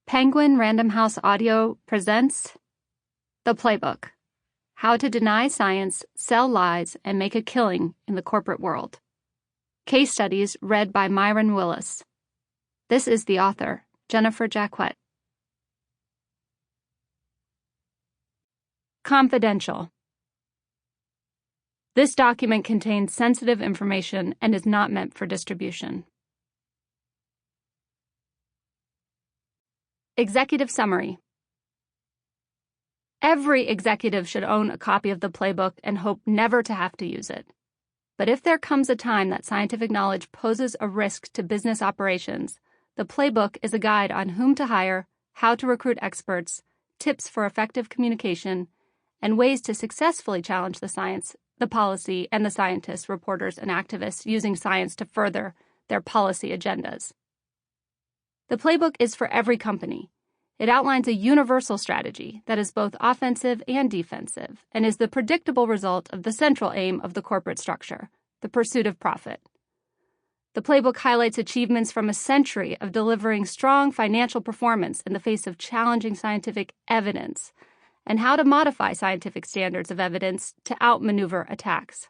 Penguin Random House Audio presents The Playbook: How to Deny Science, Sell Lies, and Make a Killing in the Corporate World. Case studies read by Mirron Willis. This is the author, Jennifer Jacquet. Confidential. This document contains sensitive information and is not meant for distribution. Executive Summary. Every executive should own a copy of the Playbook and hope never to have to use it. But if there comes a time that scientific knowledge poses a risk to business operations, the Playbook is a guide on whom to hire, how to recruit experts, tips for effective communication, and ways to successfully challenge the science, the policy, and the scientists, reporters, and activists using science to further their policy agendas. The Playbook is for every company. It outlines a universal strategy that is both offensive and defensive and is the predictable result of the central aim of the corporate structure, the pursuit of profit. The Playbook highlights achievements from a century of delivering strong financial performance in the face of challenging scientific evidence and how to modify scientific standards of evidence to outmaneuver attacks.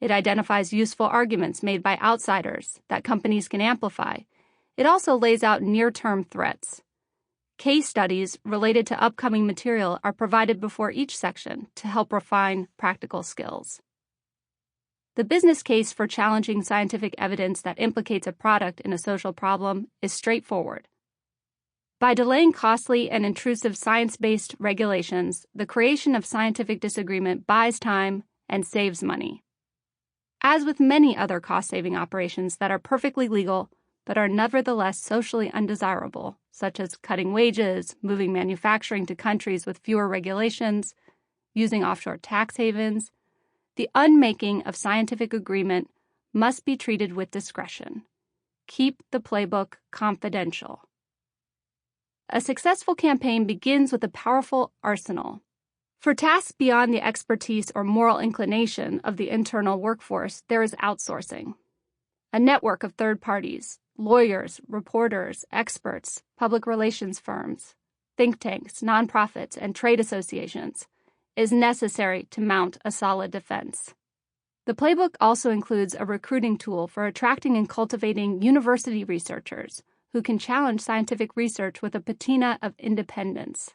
It identifies useful arguments made by outsiders that companies can amplify. It also lays out near-term threats. Case studies related to upcoming material are provided before each section to help refine practical skills. The business case for challenging scientific evidence that implicates a product in a social problem is straightforward. By delaying costly and intrusive science-based regulations, the creation of scientific disagreement buys time and saves money. As with many other cost-saving operations that are perfectly legal but are nevertheless socially undesirable, such as cutting wages, moving manufacturing to countries with fewer regulations, using offshore tax havens, the unmaking of scientific agreement must be treated with discretion. Keep the Playbook confidential. A successful campaign begins with a powerful arsenal. For tasks beyond the expertise or moral inclination of the internal workforce, there is outsourcing. A network of third parties, lawyers, reporters, experts, public relations firms, think tanks, nonprofits, and trade associations is necessary to mount a solid defense. The Playbook also includes a recruiting tool for attracting and cultivating university researchers who can challenge scientific research with a patina of independence.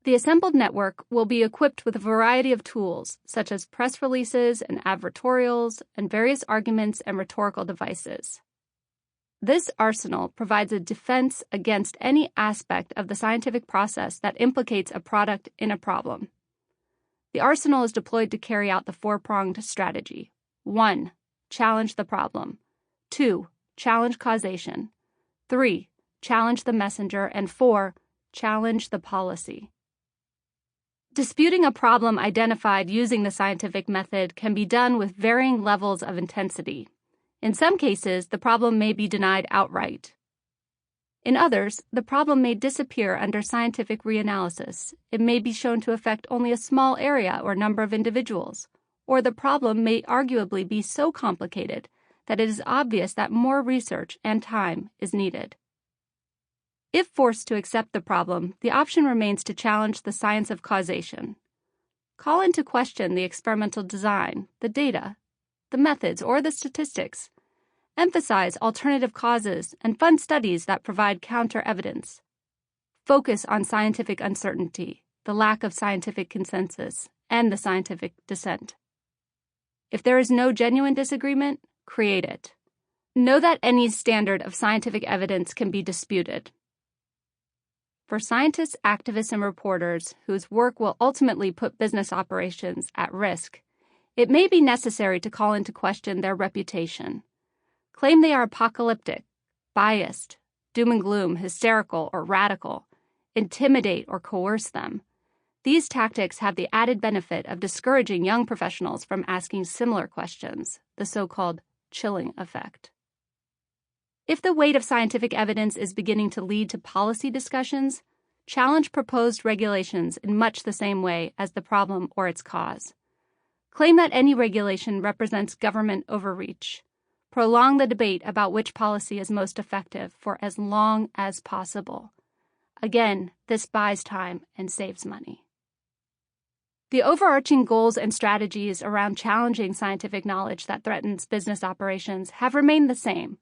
The assembled network will be equipped with a variety of tools, such as press releases and advertorials, and various arguments and rhetorical devices. This arsenal provides a defense against any aspect of the scientific process that implicates a product in a problem. The arsenal is deployed to carry out the four-pronged strategy. 1. Challenge the problem. 2. Challenge causation. 3. Challenge the messenger. And 4. Challenge the policy. Disputing a problem identified using the scientific method can be done with varying levels of intensity. In some cases, the problem may be denied outright. In others, the problem may disappear under scientific reanalysis. It may be shown to affect only a small area or number of individuals, or the problem may arguably be so complicated that it is obvious that more research and time is needed. If forced to accept the problem, the option remains to challenge the science of causation. Call into question the experimental design, the data, the methods, or the statistics. Emphasize alternative causes and fund studies that provide counter-evidence. Focus on scientific uncertainty, the lack of scientific consensus, and the scientific dissent. If there is no genuine disagreement, create it. Know that any standard of scientific evidence can be disputed. For scientists, activists, and reporters whose work will ultimately put business operations at risk, it may be necessary to call into question their reputation. Claim they are apocalyptic, biased, doom and gloom, hysterical, or radical, intimidate or coerce them. These tactics have the added benefit of discouraging young professionals from asking similar questions, the so-called chilling effect. If the weight of scientific evidence is beginning to lead to policy discussions, challenge proposed regulations in much the same way as the problem or its cause. Claim that any regulation represents government overreach. Prolong the debate about which policy is most effective for as long as possible. Again, this buys time and saves money. The overarching goals and strategies around challenging scientific knowledge that threatens business operations have remained the same,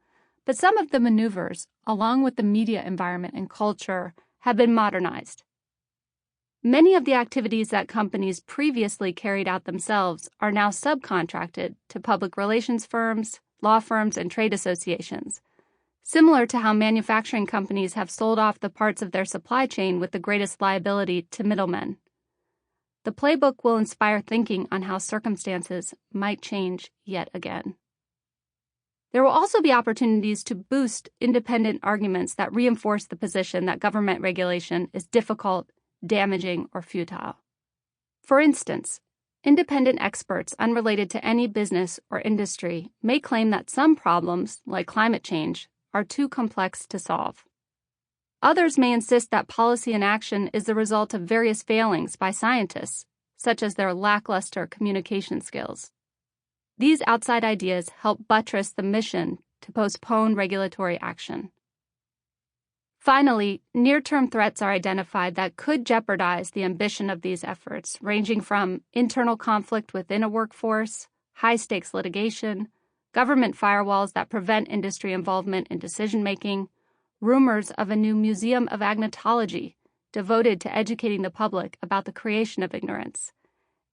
but some of the maneuvers, along with the media environment and culture, have been modernized. Many of the activities that companies previously carried out themselves are now subcontracted to public relations firms, law firms, and trade associations, similar to how manufacturing companies have sold off the parts of their supply chain with the greatest liability to middlemen. The playbook will inspire thinking on how circumstances might change yet again. There will also be opportunities to boost independent arguments that reinforce the position that government regulation is difficult, damaging, or futile. For instance, independent experts unrelated to any business or industry may claim that some problems, like climate change, are too complex to solve. Others may insist that policy inaction is the result of various failings by scientists, such as their lackluster communication skills. These outside ideas help buttress the mission to postpone regulatory action. Finally, near-term threats are identified that could jeopardize the ambition of these efforts, ranging from internal conflict within a workforce, high-stakes litigation, government firewalls that prevent industry involvement in decision-making, rumors of a new museum of agnotology devoted to educating the public about the creation of ignorance,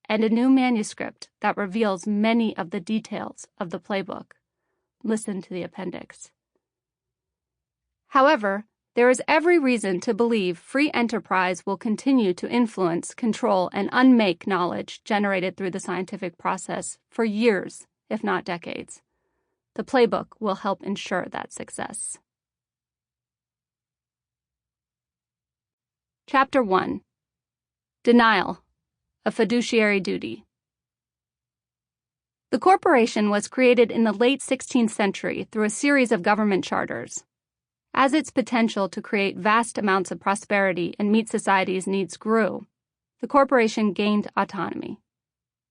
and a new manuscript that reveals many of the details of the playbook. Listen to the appendix. However, there is every reason to believe free enterprise will continue to influence, control, and unmake knowledge generated through the scientific process for years, if not decades. The playbook will help ensure that success. Chapter 1. Denial, a fiduciary duty. The corporation was created in the late 16th century through a series of government charters. As its potential to create vast amounts of prosperity and meet society's needs grew, the corporation gained autonomy.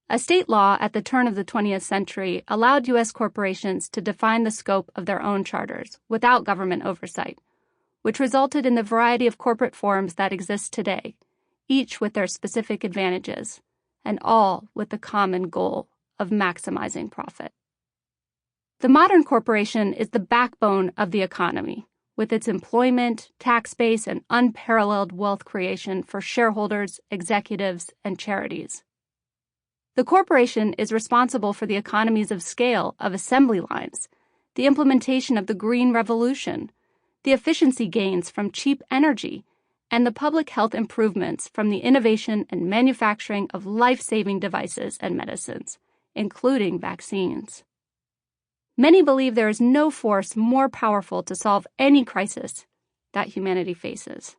A state law at the turn of the 20th century allowed U.S. corporations to define the scope of their own charters without government oversight, which resulted in the variety of corporate forms that exist today, each with their specific advantages, and all with the common goal of maximizing profit. The modern corporation is the backbone of the economy, with its employment, tax base, and unparalleled wealth creation for shareholders, executives, and charities. The corporation is responsible for the economies of scale of assembly lines, the implementation of the Green Revolution, the efficiency gains from cheap energy, and the public health improvements from the innovation and manufacturing of life-saving devices and medicines, including vaccines. Many believe there is no force more powerful to solve any crisis that humanity faces.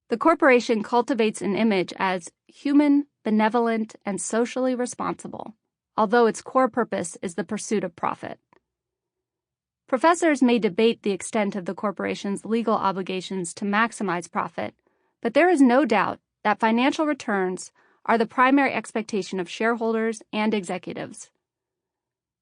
The corporation cultivates an image as human, benevolent, and socially responsible, although its core purpose is the pursuit of profit. Professors may debate the extent of the corporation's legal obligations to maximize profit, but there is no doubt that financial returns are the primary expectation of shareholders and executives.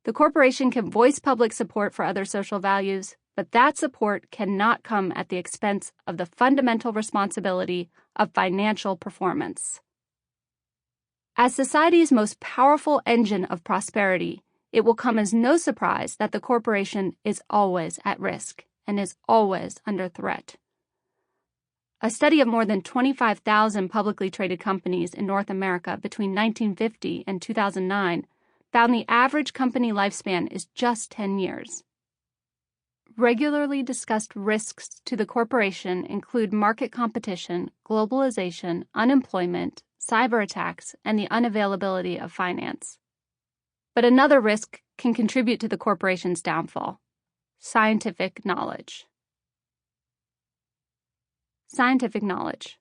The corporation can voice public support for other social values, but that support cannot come at the expense of the fundamental responsibility of financial performance. As society's most powerful engine of prosperity, it will come as no surprise that the corporation is always at risk and is always under threat. A study of more than 25,000 publicly traded companies in North America between 1950 and 2009 found the average company lifespan is just 10 years. Regularly discussed risks to the corporation include market competition, globalization, unemployment, cyber attacks, and the unavailability of finance. But another risk can contribute to the corporation's downfall: scientific knowledge. Scientific knowledge.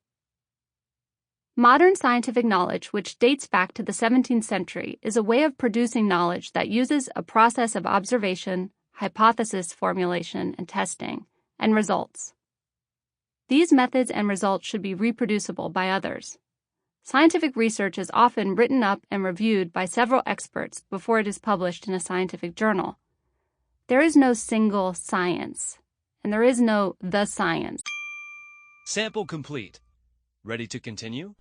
Modern scientific knowledge, which dates back to the 17th century, is a way of producing knowledge that uses a process of observation, hypothesis formulation and testing, and results. These methods and results should be reproducible by others. Scientific research is often written up and reviewed by several experts before it is published in a scientific journal. There is no single science, and there is no the science. Sample complete. Ready to continue?